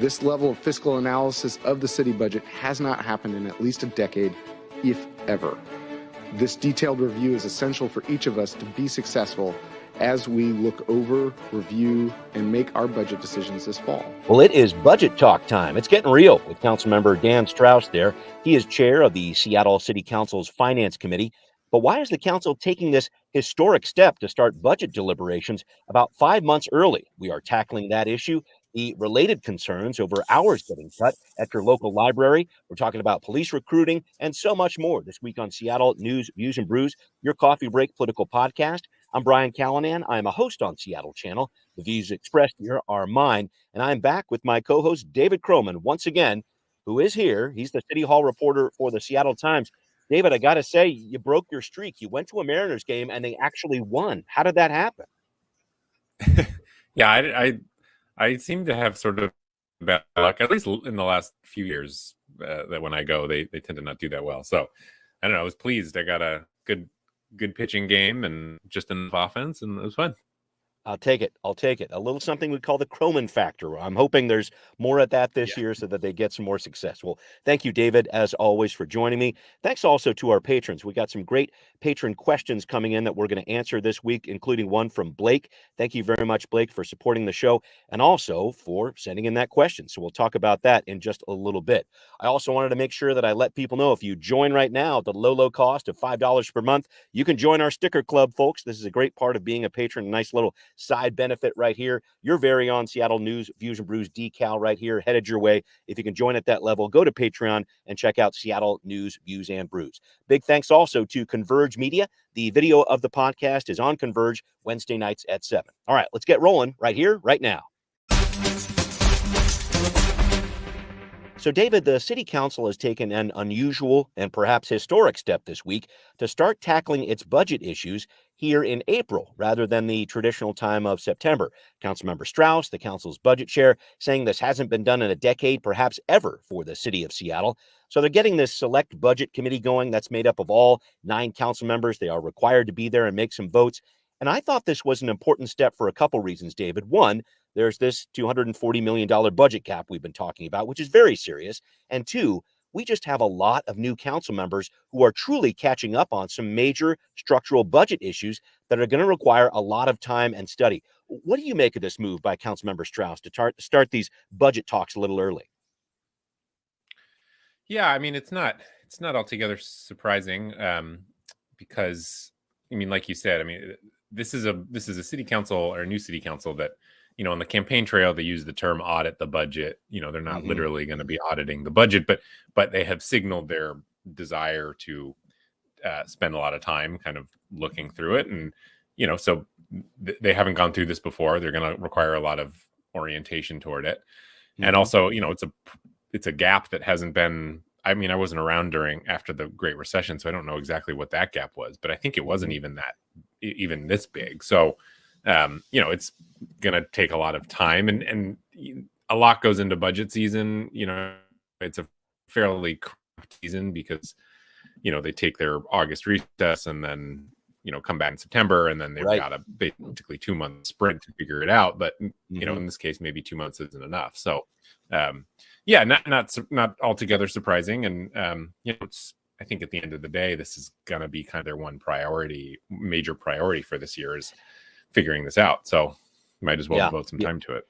This level of fiscal analysis of the city budget has not happened in at least a decade, if ever. This detailed review is essential for each of us to be successful as we look over, review, and make our budget decisions this fall. Well, it is budget talk time. It's getting real with Councilmember Dan Strauss there. He is chair of the Seattle City Council's Finance Committee. But why is the council taking this historic step to start budget deliberations about 5 months early? We are tackling that issue, the related concerns over hours getting cut at your local library. We're talking about police recruiting and so much more this week on Seattle News, Views, and Brews, your coffee break political podcast. I'm Brian Callanan. I am a host on Seattle Channel. The views expressed here are mine, and I'm back with my co-host David Croman once again, who is here. He's the City Hall reporter for the Seattle Times. David, I got to say, you broke your streak. You went to a Mariners game and they actually won. How did that happen? Yeah, I seem to have sort of bad luck, at least in the last few years, that when I go, they tend to not do that well. So I don't know. I was pleased. I got a good pitching game and just enough offense, and it was fun. I'll take it. A little something we call the Croman factor. I'm hoping there's more at that this year so that they get some more success. Well, thank you, David, as always, for joining me. Thanks also to our patrons. We got some great patron questions coming in that we're going to answer this week, including one from Blake. Thank you very much, Blake, for supporting the show and also for sending in that question. So we'll talk about that in just a little bit. I also wanted to make sure that I let people know if you join right now at the low cost of $5 per month, you can join our sticker club, folks. This is a great part of being a patron, a nice little side benefit right here. Your very own Seattle News, Views, and Brews decal right here headed your way. If you can join at that level, go to Patreon and check out Seattle News, Views, and Brews. Big thanks also to Converge Media. The video of the podcast is on Converge Wednesday nights at 7. All right, let's get rolling right here, right now. So, David, the City Council has taken an unusual and perhaps historic step this week to start tackling its budget issues here in April rather than the traditional time of September. Councilmember Strauss, the council's budget chair, saying this hasn't been done in a decade, perhaps ever, for the city of Seattle. So they're getting this select budget committee going that's made up of all 9 council members. They are required to be there and make some votes. And I thought this was an important step for a couple reasons, David. One, there's this $240 million budget gap we've been talking about, which is very serious. And two, we just have a lot of new council members who are truly catching up on some major structural budget issues that are going to require a lot of time and study. What do you make of this move by Councilmember Strauss to start these budget talks a little early? Yeah, I mean, it's not altogether surprising because, I mean, like you said, I mean, this is a city council or a new city council that, you know, on the campaign trail, they use the term audit the budget. You know, they're not literally going to be auditing the budget, but they have signaled their desire to spend a lot of time kind of looking through it. And, you know, so they haven't gone through this before. They're going to require a lot of orientation toward it. And also, you know, it's a gap that hasn't been, I mean, I wasn't around after the Great Recession, so I don't know exactly what that gap was, but I think it wasn't even this big. So, you know, it's going to take a lot of time and a lot goes into budget season. You know, it's a fairly cramped season because, you know, they take their August recess and then, you know, come back in September and then they've got a basically 2-month sprint to figure it out. But, you know, in this case, maybe 2 months isn't enough. So, yeah, not altogether surprising. And, you know, I think at the end of the day, this is going to be kind of their one major priority for this year is figuring this out. So might as well devote some time to it.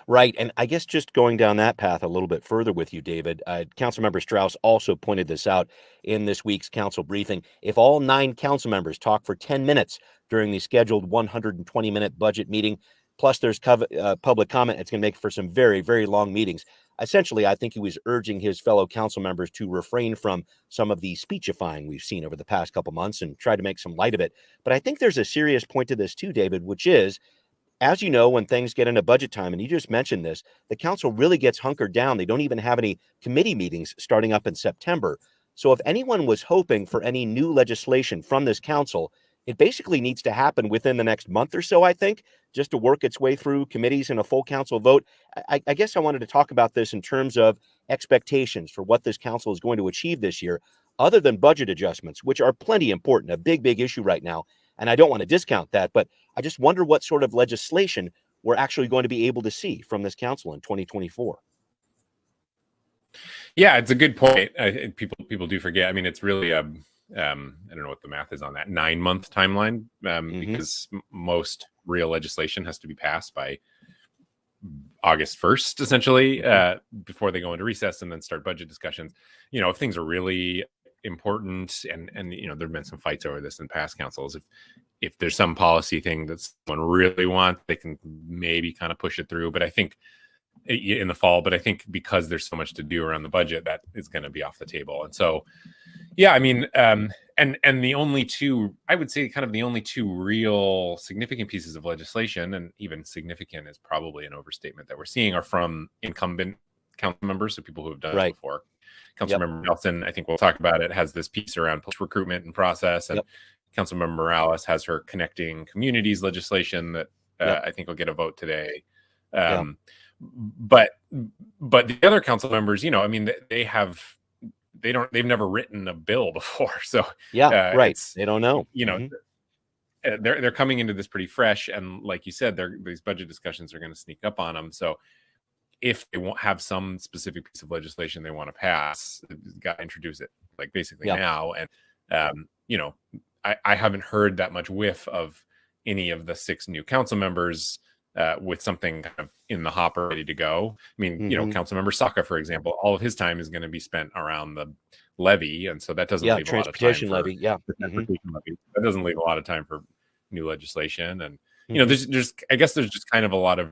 Right. And I guess just going down that path a little bit further with you, David, Councilmember Strauss also pointed this out in this week's council briefing. If all 9 council members talk for 10 minutes during the scheduled 120-minute budget meeting, plus there's public comment, it's going to make for some very, very long meetings. Essentially, I think he was urging his fellow council members to refrain from some of the speechifying we've seen over the past couple months and try to make some light of it. But I think there's a serious point to this too, David, which is, as you know, when things get into budget time, and you just mentioned this, the council really gets hunkered down. They don't even have any committee meetings starting up in September. So if anyone was hoping for any new legislation from this council, it basically needs to happen within the next month or so, I think, just to work its way through committees and a full council vote. I guess I wanted to talk about this in terms of expectations for what this council is going to achieve this year, other than budget adjustments, which are plenty important, a big, big issue right now. And I don't want to discount that, but I just wonder what sort of legislation we're actually going to be able to see from this council in 2024. Yeah, it's a good point. People do forget. I mean, it's really I don't know what the math is on that 9-month timeline, because most real legislation has to be passed by August 1st, essentially, before they go into recess and then start budget discussions. If things are really important, and there've been some fights over this in past councils. If there's some policy thing that someone really wants, they can maybe kind of push it through. But I think in the fall, but I think because there's so much to do around the budget, that is going to be off the table. And so, yeah, I mean, and the only two, I would say, kind of the only two real significant pieces of legislation, and even significant is probably an overstatement, that we're seeing are from incumbent council members, so people who have done it before. Councilmember Nelson, I think we'll talk about it, has this piece around post-recruitment and process, and Councilmember Morales has her connecting communities legislation that I think will get a vote today. But the other council members, I mean, they've never written a bill before, so they don't know. They're coming into this pretty fresh, and like you said, these budget discussions are going to sneak up on them. So if they won't have some specific piece of legislation they want to pass, they've got to introduce it like basically now. And I haven't heard that much whiff of any of the 6 new council members with something kind of in the hopper ready to go. I mean, Councilmember Saka, for example, all of his time is going to be spent around the levy, and so that doesn't leave a lot of time for levy. transportation levy. That doesn't leave a lot of time for new legislation. And there's I guess there's just kind of a lot of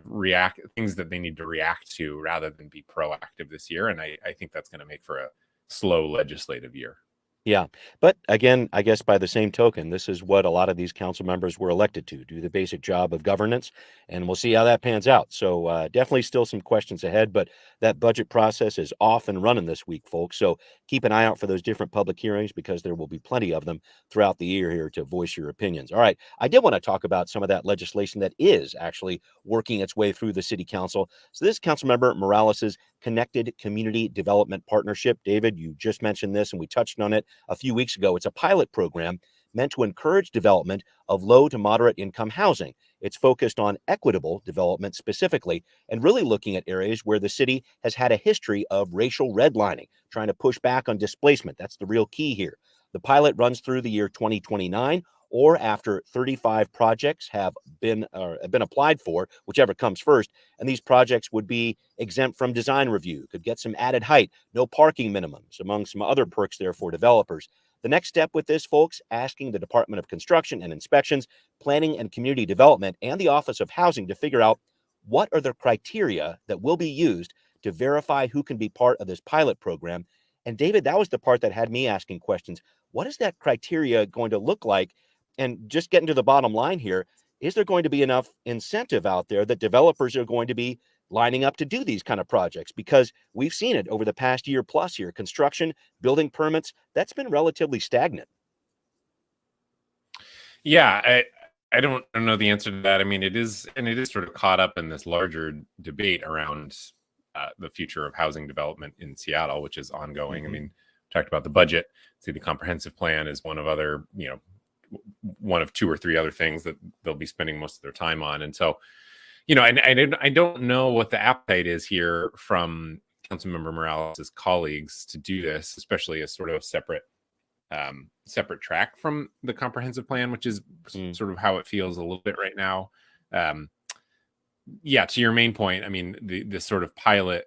things that they need to react to rather than be proactive this year. And I think that's going to make for a slow legislative year. Yeah. But again, I guess by the same token, this is what a lot of these council members were elected to do, the basic job of governance. And we'll see how that pans out. So definitely still some questions ahead, but that budget process is off and running this week, folks. So keep an eye out for those different public hearings, because there will be plenty of them throughout the year here to voice your opinions. All right. I did want to talk about some of that legislation that is actually working its way through the city council. So this Councilmember Morales's Connected Community Development Partnership. David, you just mentioned this and we touched on it a few weeks ago. It's a pilot program meant to encourage development of low to moderate income housing. It's focused on equitable development specifically, and really looking at areas where the city has had a history of racial redlining, trying to push back on displacement. That's the real key here. The pilot runs through the year 2029, or after 35 projects have been applied for, whichever comes first. And these projects would be exempt from design review, could get some added height, no parking minimums, among some other perks there for developers. The next step with this, folks, asking the Department of Construction and Inspections, Planning and Community Development, and the Office of Housing to figure out what are the criteria that will be used to verify who can be part of this pilot program. And David, that was the part that had me asking questions. What is that criteria going to look like? And just getting to the bottom line here, is there going to be enough incentive out there that developers are going to be lining up to do these kind of projects? Because we've seen it over the past year plus here. Construction, building permits, that's been relatively stagnant. Yeah, I don't know the answer to that. I mean, it is sort of caught up in this larger debate around the future of housing development in Seattle, which is ongoing. I mean, we talked about the budget. See, the comprehensive plan is one of 2 or 3 other things that they'll be spending most of their time on. And so, and I don't know what the appetite is here from Councilmember Morales' colleagues to do this, especially as sort of separate track from the comprehensive plan, which is sort of how it feels a little bit right now. Yeah, to your main point, I mean, the sort of pilot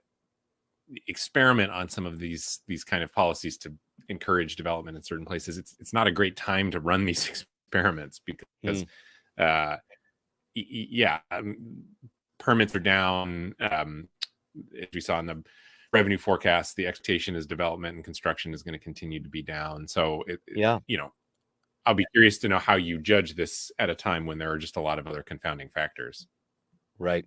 experiment on some of these kind of policies to encourage development in certain places, it's not a great time to run these experiments, because permits are down. As we saw in the revenue forecast, the expectation is development and construction is going to continue to be down. So I'll be curious to know how you judge this at a time when there are just a lot of other confounding factors. Right.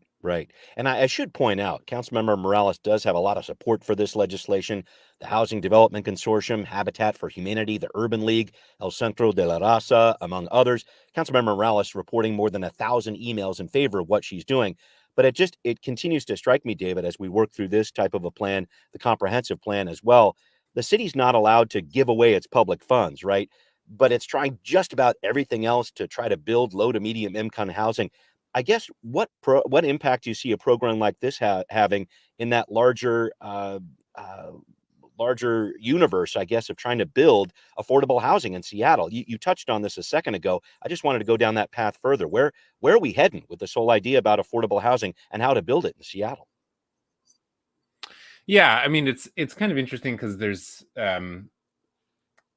And I should point out, Councilmember Morales does have a lot of support for this legislation. The Housing Development Consortium, Habitat for Humanity, the Urban League, El Centro de la Raza, among others. Councilmember Morales reporting more than 1,000 emails in favor of what she's doing. But it continues to strike me, David, as we work through this type of a plan, the comprehensive plan as well. The city's not allowed to give away its public funds, right? But it's trying just about everything else to try to build low to medium income housing. I guess what impact do you see a program like this having in that larger larger universe, I guess, of trying to build affordable housing in Seattle. You touched on this a second ago. I just wanted to go down that path further. Where are we heading with this whole idea about affordable housing and how to build it in Seattle? Yeah, I mean, it's kind of interesting because there's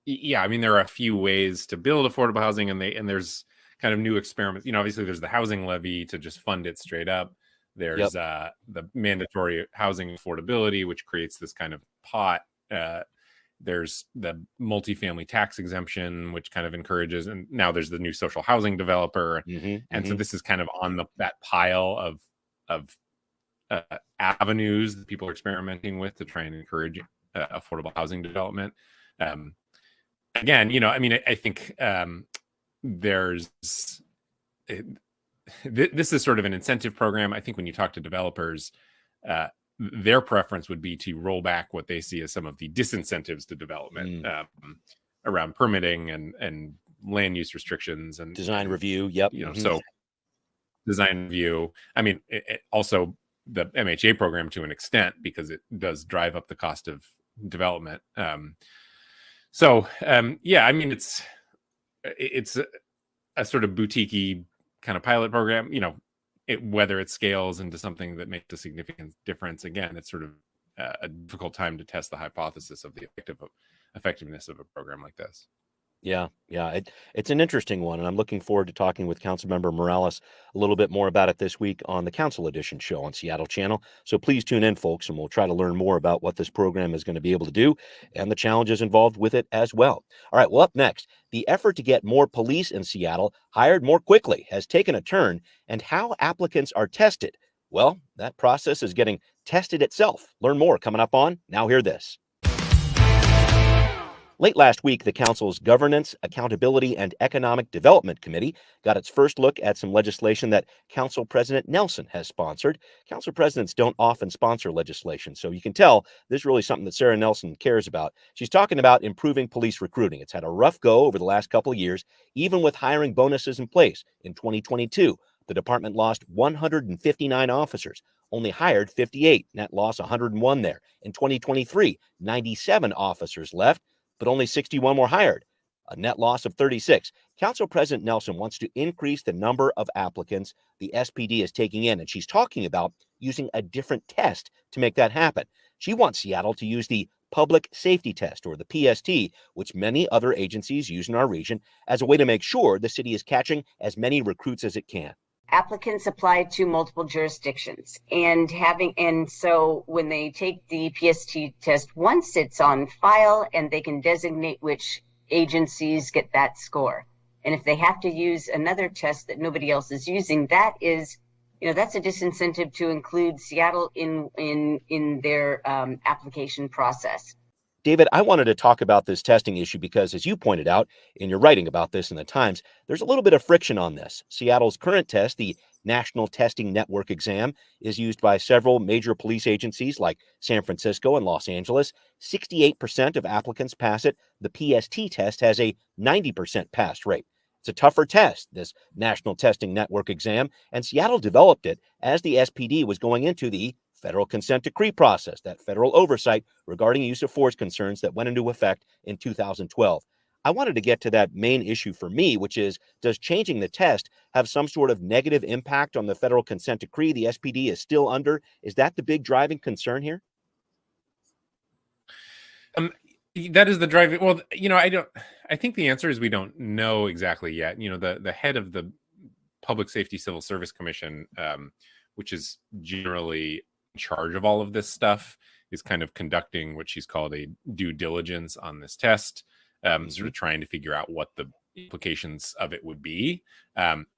yeah, I mean, there are a few ways to build affordable housing, and there's kind of new experiments. Obviously there's the housing levy to just fund it straight up. There's the mandatory housing affordability, which creates this kind of pot. There's the multifamily tax exemption, which kind of encourages, and now there's the new social housing developer. So this is kind of on that pile of avenues that people are experimenting with to try and encourage affordable housing development. Again, I mean, I think there's this is sort of an incentive program. I think when you talk to developers, their preference would be to roll back what they see as some of the disincentives to development around permitting and land use restrictions and design review. Yep. So design review. I mean, also the MHA program to an extent, because it does drive up the cost of development. Yeah, I mean, it's a sort of boutique-y kind of pilot program, whether it scales into something that makes a significant difference. Again, it's sort of a difficult time to test the hypothesis of the effectiveness of a program like this. Yeah. It's an interesting one, and I'm looking forward to talking with Councilmember Morales a little bit more about it this week on the Council Edition show on Seattle Channel. So please tune in, folks, and we'll try to learn more about what this program is going to be able to do and the challenges involved with it as well. All right, well, up next, the effort to get more police in Seattle hired more quickly has taken a turn, and how applicants are tested. Well, that process is getting tested itself. Learn more coming up on Now Hear This. Late last week, the Council's Governance, Accountability, and Economic Development Committee got its first look at some legislation that Council President Nelson has sponsored. Council presidents don't often sponsor legislation, so you can tell this is really something that Sarah Nelson cares about. She's talking about improving police recruiting. It's had a rough go over the last couple of years, even with hiring bonuses in place. In 2022, the department lost 159 officers, only hired 58. Net loss 101 there. In 2023, 97 officers left, but only 61 were hired, a net loss of 36. Council President Nelson wants to increase the number of applicants the SPD is taking in, and she's talking about using a different test to make that happen. She wants Seattle to use the Public Safety Test, or the PST, which many other agencies use in our region, as a way to make sure the city is catching as many recruits as it can. Applicants apply to multiple jurisdictions, and so when they take the PST test once, it's on file and they can designate which agencies get that score. And if they have to use another test that nobody else is using, that is, that's a disincentive to include Seattle in their application process. David, I wanted to talk about this testing issue because, as you pointed out in your writing about this in the Times, there's a little bit of friction on this. Seattle's current test, the National Testing Network exam, is used by several major police agencies like San Francisco and Los Angeles. 68% of applicants pass it. The PST test has a 90% pass rate. It's a tougher test, this National Testing Network exam, and Seattle developed it as the SPD was going into the federal consent decree process, that federal oversight regarding use of force concerns that went into effect in 2012. I wanted to get to that main issue for me, which is, does changing the test have some sort of negative impact on the federal consent decree the SPD is still under? Is that the big driving concern here? That is the driving. Well, I think the answer is we don't know exactly yet. The head of the Public Safety Civil Service Commission, which is generally in charge of all of this stuff, is kind of conducting what she's called a due diligence on this test, sort of trying to figure out what the implications of it would be.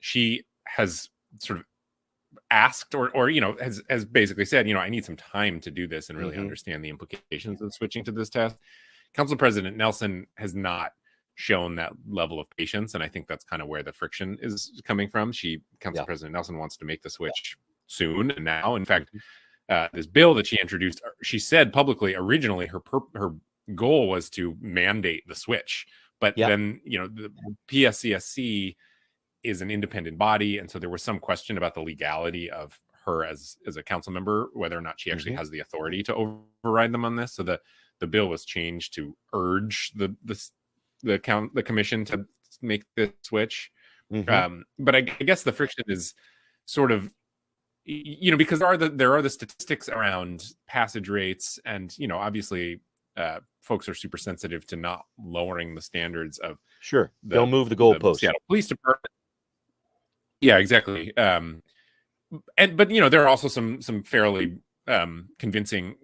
She has sort of asked or has basically said, I need some time to do this and really understand the implications of switching to this test. Council President Nelson has not shown that level of patience, and I think that's kind of where the friction is coming from. Council President Nelson wants to make the switch soon and now. In fact, this bill that she introduced, she said publicly originally her goal was to mandate the switch, but then the PSCSC is an independent body, and so there was some question about the legality of her as a council member, whether or not she actually has the authority to override them on this. So the the bill was changed to urge the commission to make this switch. But I guess the friction is sort of, because there are the statistics around passage rates, and obviously folks are super sensitive to not lowering the standards of they'll move the goalposts. Seattle Police Department. Yeah, exactly. But there are also some fairly convincing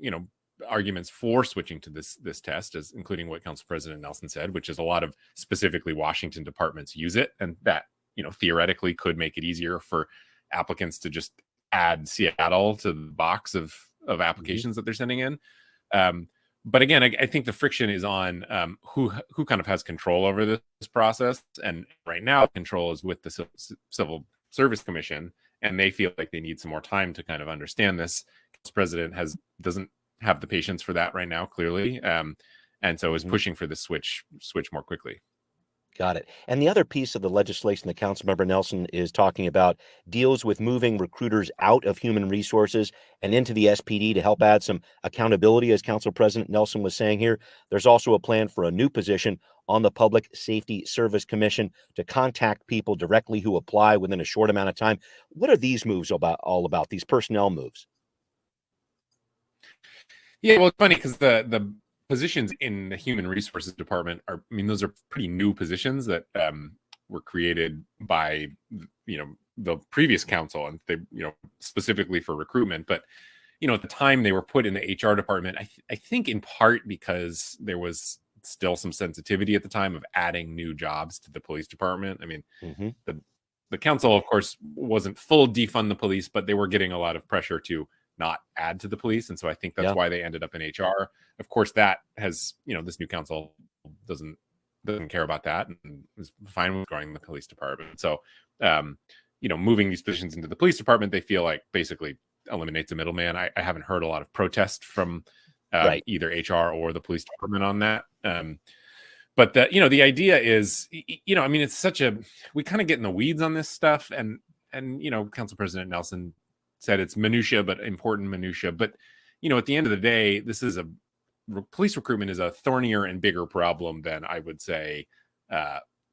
arguments for switching to this test, as including what Council President Nelson said, which is a lot of specifically Washington departments use it, and that theoretically could make it easier for applicants to just add Seattle to the box of applications that they're sending in. But again, I think the friction is on who kind of has control over this process. And right now, control is with the Civil Service Commission, and they feel like they need some more time to kind of understand this. The president doesn't have the patience for that right now, clearly, and so is pushing for the switch more quickly. Got it. And the other piece of the legislation that Councilmember Nelson is talking about deals with moving recruiters out of human resources and into the SPD to help add some accountability, as Council President Nelson was saying here. There's also a plan for a new position on the Public Safety Service Commission to contact people directly who apply within a short amount of time. What are these moves all about, these personnel moves? Yeah, well, it's funny because the positions in the Human Resources Department those are pretty new positions that were created by the previous council, and they specifically for recruitment. But at the time they were put in the HR department, I think in part because there was still some sensitivity at the time of adding new jobs to the police department. I mean, the council, of course, wasn't full defund the police, but they were getting a lot of pressure to not add to the police, and so I think that's why they ended up in HR. Of course, that has this new council doesn't care about that and is fine with growing the police department. So moving these positions into the police department, they feel like basically eliminates a middleman. I haven't heard a lot of protest from either HR or the police department on that. But the idea is, it's such we kind of get in the weeds on this stuff, and Council President Nelson said it's minutia, but important minutia. But at the end of the day, this is police recruitment is a thornier and bigger problem than I would say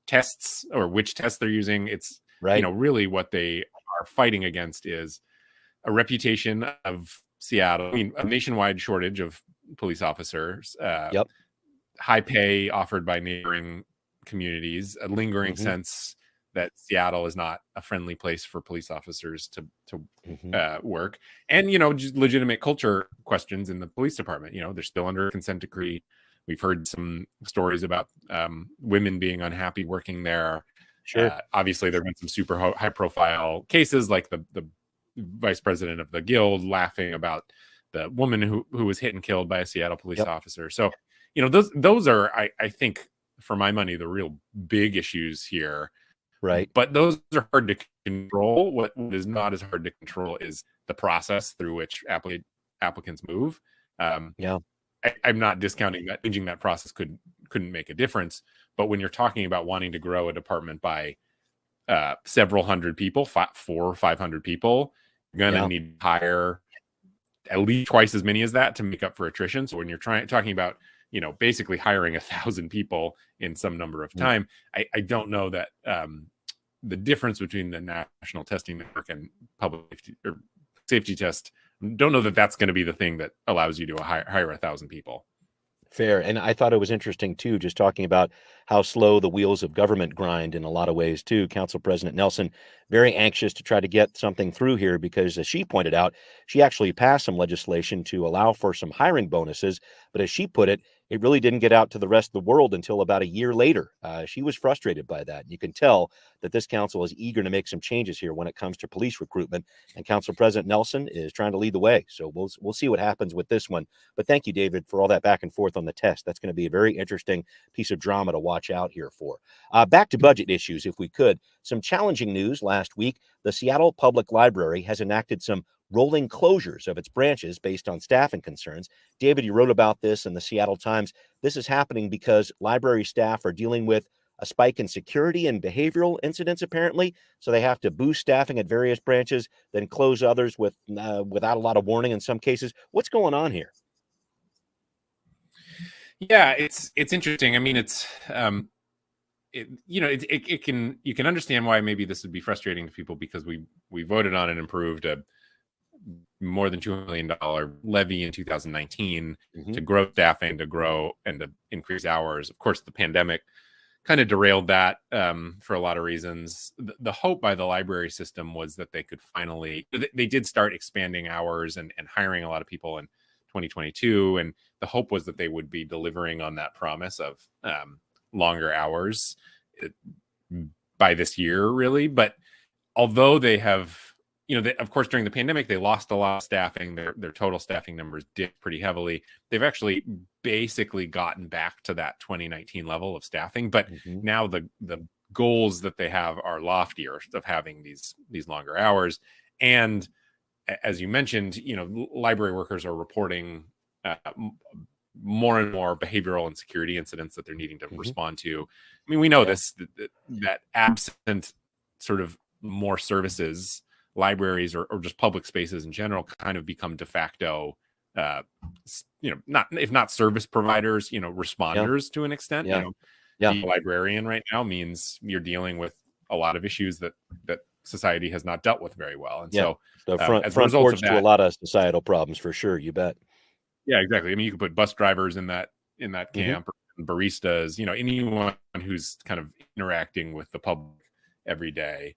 tests or which tests they're using. It's really what they are fighting against is a reputation of Seattle. A nationwide shortage of police officers. High pay offered by neighboring communities. A lingering sense that Seattle is not a friendly place for police officers to work, and just legitimate culture questions in the police department. They're still under a consent decree. We've heard some stories about women being unhappy working there. Obviously, there have been some super high profile cases, like the vice president of the guild laughing about the woman who was hit and killed by a Seattle police officer. So those are I think, for my money, the real big issues here. Right. But those are hard to control. What is not as hard to control is the process through which applicants move. I'm not discounting that changing that process couldn't make a difference. But when you're talking about wanting to grow a department by several hundred people, 400 or 500 people, you're going to need to hire at least twice as many as that to make up for attrition. So when you're talking about basically hiring 1,000 people in some number of time, I don't know that the difference between the National Testing Network and public safety test, don't know that that's going to be the thing that allows you to hire 1,000 people. Fair. And I thought it was interesting, too, just talking about how slow the wheels of government grind in a lot of ways, too. Council President Nelson, very anxious to try to get something through here because, as she pointed out, she actually passed some legislation to allow for some hiring bonuses. But as she put it, it really didn't get out to the rest of the world until about a year later. She was frustrated by that. You can tell that this council is eager to make some changes here when it comes to police recruitment. And Council President Nelson is trying to lead the way. So we'll see what happens with this one. But thank you, David, for all that back and forth on the test. That's going to be a very interesting piece of drama to watch out here for. Back to budget issues, if we could. Some challenging news last week. The Seattle Public Library has enacted some rolling closures of its branches based on staffing concerns. David, you wrote about this in the Seattle Times. This is happening because library staff are dealing with a spike in security and behavioral incidents, apparently. So they have to boost staffing at various branches, then close others without a lot of warning in some cases. What's going on here? Yeah, it's interesting. I mean, you can understand why maybe this would be frustrating to people, because we voted on and improved a more than $2 million levy in 2019 to grow staffing, to grow and to increase hours. Of course, the pandemic kind of derailed that for a lot of reasons. The hope by the library system was that they could finally, they did start expanding hours and hiring a lot of people in 2022. And the hope was that they would be delivering on that promise of longer hours by this year, really. But although they have, of course, during the pandemic, they lost a lot of staffing. Their total staffing numbers dipped pretty heavily. They've actually basically gotten back to that 2019 level of staffing. But now the goals that they have are loftier, of having these longer hours. And as you mentioned, library workers are reporting more and more behavioral and security incidents that they're needing to respond to. I mean, we know this, that absent sort of more services, libraries or just public spaces in general kind of become de facto, not, if not service providers, responders to an extent. Being a librarian right now means you're dealing with a lot of issues that society has not dealt with very well. And so as a result of that, to a lot of societal problems, for sure. You bet. Yeah, exactly. I mean, you could put bus drivers in that camp, or baristas, anyone who's kind of interacting with the public every day.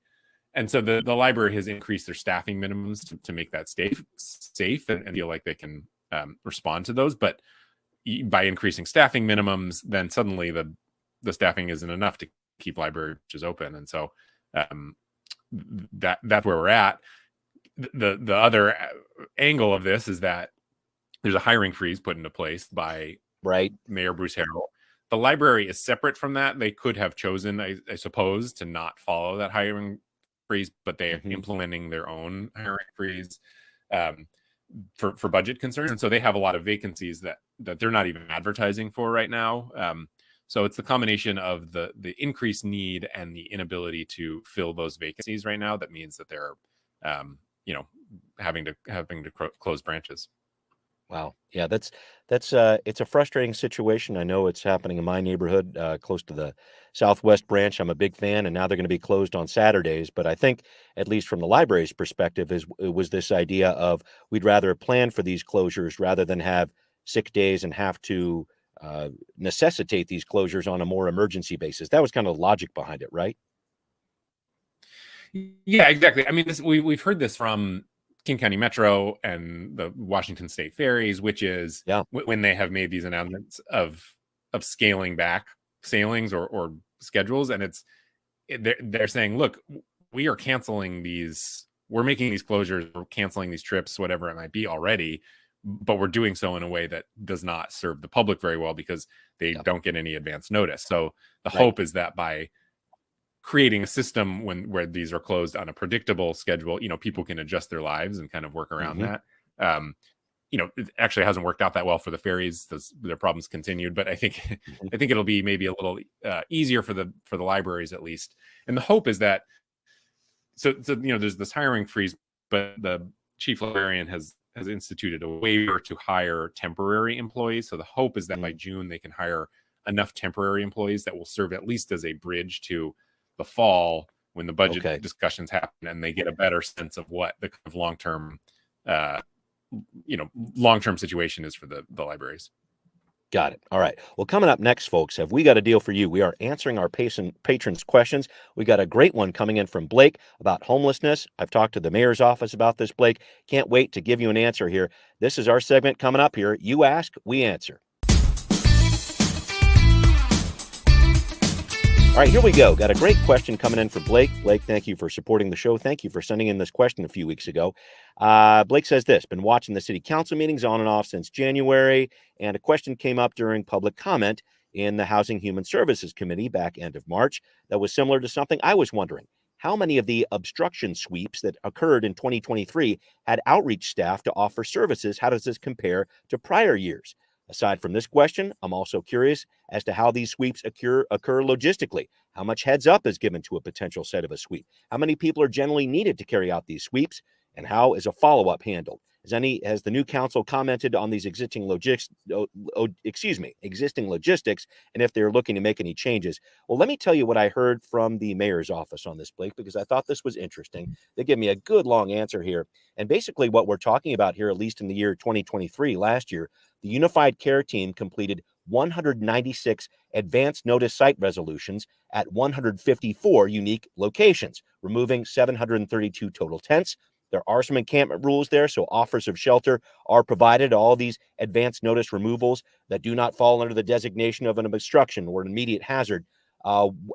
And so the library has increased their staffing minimums to make that safe and feel like they can respond to those. But by increasing staffing minimums, then suddenly the staffing isn't enough to keep libraries open. And so that's where we're at. The other angle of this is that there's a hiring freeze put into place by Mayor Bruce Harrell. The library is separate from that. They could have chosen, I suppose, to not follow that hiring freeze, but they are implementing their own hiring freeze for budget concerns. And so they have a lot of vacancies that they're not even advertising for right now. So it's the combination of the increased need and the inability to fill those vacancies right now that means that they're having to close branches. Wow. Yeah, it's a frustrating situation. I know it's happening in my neighborhood, close to the Southwest branch. I'm a big fan, and now they're going to be closed on Saturdays. But I think, at least from the library's perspective, it was this idea of we'd rather plan for these closures rather than have sick days and have to necessitate these closures on a more emergency basis. That was kind of the logic behind it, right? Yeah, exactly. I mean, we've heard this from King County Metro and the Washington State Ferries, which is when they have made these announcements of scaling back sailings or schedules, and they're saying, look, we are canceling these, we're making these closures, we're canceling these trips, whatever it might be already, but we're doing so in a way that does not serve the public very well because they don't get any advance notice. So the hope is that by creating a system where these are closed on a predictable schedule, people can adjust their lives and kind of work around that. It actually hasn't worked out that well for the ferries. Their problems continued, but I think it'll be maybe a little easier for the libraries at least. And the hope is that so there's this hiring freeze, but the chief librarian has instituted a waiver to hire temporary employees. So the hope is that by June they can hire enough temporary employees that will serve at least as a bridge to the fall when the budget discussions happen and they get a better sense of what the kind of long-term situation is for the libraries. Got it. All right. Well, coming up next, folks, have we got a deal for you? We are answering our patrons' questions. We got a great one coming in from Blake about homelessness. I've talked to the mayor's office about this, Blake. Can't wait to give you an answer here. This is our segment coming up here. You ask, we answer. All right, here we go. Got a great question coming in for Blake. Blake, thank you for supporting the show. Thank you for sending in this question a few weeks ago. Blake says this, been watching the city council meetings on and off since January, and a question came up during public comment in the Housing Human Services Committee back end of March that was similar to something I was wondering. How many of the obstruction sweeps that occurred in 2023 had outreach staff to offer services? How does this compare to prior years? Aside from this question, I'm also curious as to how these sweeps occur logistically. How much heads up is given to a potential set of a sweep? How many people are generally needed to carry out these sweeps? And how is a follow-up handled? Has the new council commented on these existing logistics, and if they're looking to make any changes? Well, let me tell you what I heard from the mayor's office on this, Blake, because I thought this was interesting. They give me a good long answer here. And basically what we're talking about here, at least in the year 2023, last year, the Unified Care Team completed 196 advance notice site resolutions at 154 unique locations, removing 732 total tents. There are some encampment rules there, so offers of shelter are provided. All these advance notice removals that do not fall under the designation of an obstruction or an immediate hazard.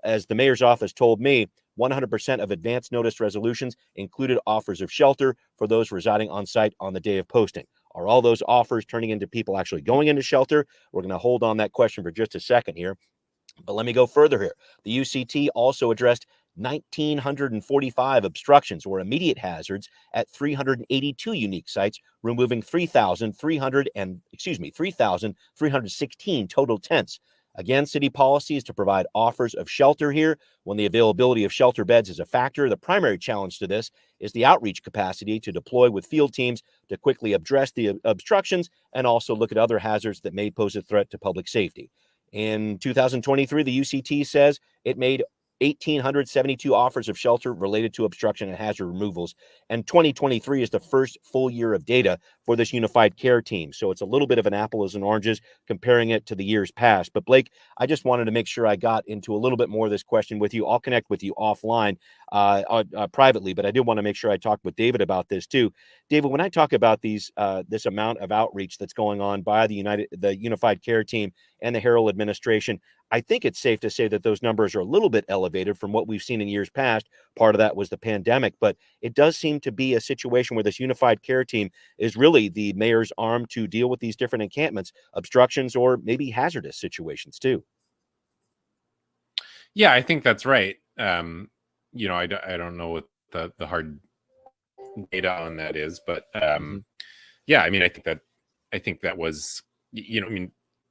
As the mayor's office told me, 100% of advance notice resolutions included offers of shelter for those residing on site on the day of posting. Are all those offers turning into people actually going into shelter? We're going to hold on that question for just a second here. But let me go further here. The UCT also addressed 1,945 obstructions or immediate hazards at 382 unique sites, removing 3,316 total tents. Again, city policy is to provide offers of shelter here when the availability of shelter beds is a factor. The primary challenge to this is the outreach capacity to deploy with field teams to quickly address the obstructions and also look at other hazards that may pose a threat to public safety. In 2023, the UCT says it made 1,872 offers of shelter related to obstruction and hazard removals. And 2023 is the first full year of data for this Unified Care Team. So it's a little bit of an apples and oranges comparing it to the years past. But Blake, I just wanted to make sure I got into a little bit more of this question with you. I'll connect with you offline privately, but I did want to make sure I talked with David about this too. David, when I talk about these, this amount of outreach that's going on by the Unified Care Team and the Harrell administration, I think it's safe to say that those numbers are a little bit elevated from what we've seen in years past. Part of that was the pandemic, but it does seem to be a situation where this Unified Care Team is really the mayor's arm to deal with these different encampments, obstructions, or maybe hazardous situations too. Yeah, I think that's right. I don't know what the hard data on that is, but yeah, I mean, I think that was,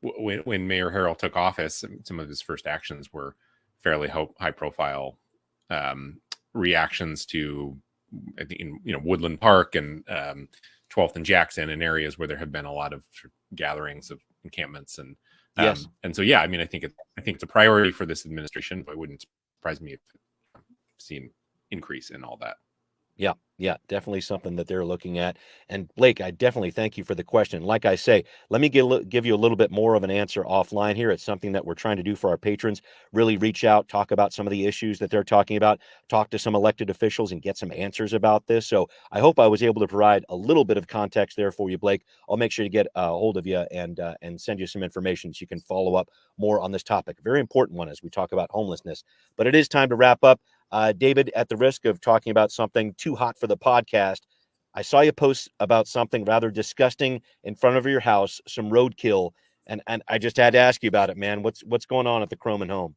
when Mayor Harrell took office, some of his first actions were fairly high profile reactions to, I think, Woodland Park and 12th and Jackson, and areas where there have been a lot of gatherings of encampments and yes. And so, yeah, I mean, I think it's a priority for this administration, but it wouldn't surprise me if it seen increase in all that. Yeah, definitely something that they're looking at. And Blake, I definitely thank you for the question. Like I say, let me give you a little bit more of an answer offline here. It's something that we're trying to do for our patrons, really reach out, talk about some of the issues that they're talking about, talk to some elected officials and get some answers about this. So I hope I was able to provide a little bit of context there for you, Blake. I'll make sure to get a hold of you and send you some information so you can follow up more on this topic. Very important one as we talk about homelessness. But it is time to wrap up. David, at the risk of talking about something too hot for the podcast, I saw you post about something rather disgusting in front of your house, some roadkill, and I just had to ask you about it, man. What's going on at the Croman home?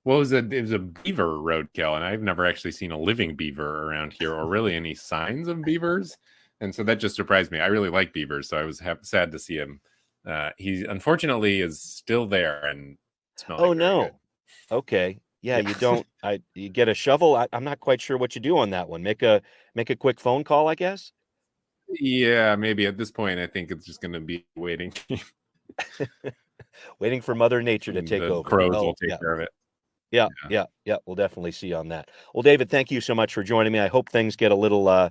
Well, it was a beaver roadkill, and I've never actually seen a living beaver around here, or really any signs of beavers, and so that just surprised me. I really like beavers, so I was sad to see him. He unfortunately is still there and smelling. Oh no! Good. Okay. Yeah, you get a shovel. I'm not quite sure what you do on that one. Make a quick phone call, I guess. Yeah, maybe at this point, I think it's just going to be waiting. Waiting for Mother Nature to take over. Crows will take care of it. Yeah. We'll definitely see on that. Well, David, thank you so much for joining me. I hope things get a little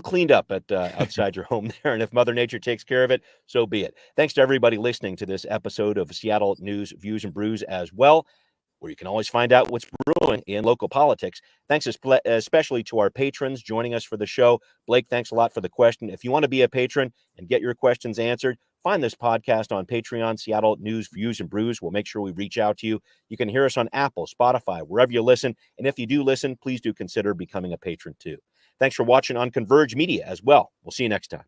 cleaned up at outside your home there. And if Mother Nature takes care of it, so be it. Thanks to everybody listening to this episode of Seattle News, Views, and Brews as well, where you can always find out what's brewing in local politics. Thanks especially to our patrons joining us for the show. Blake, thanks a lot for the question. If you want to be a patron and get your questions answered, find this podcast on Patreon, Seattle News, Views, and Brews. We'll make sure we reach out to you. You can hear us on Apple, Spotify, wherever you listen. And if you do listen, please do consider becoming a patron too. Thanks for watching on Converge Media as well. We'll see you next time.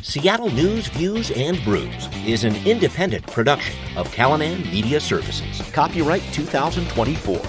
Seattle News, Views, and Brews is an independent production of Callanan Media Services. Copyright 2024.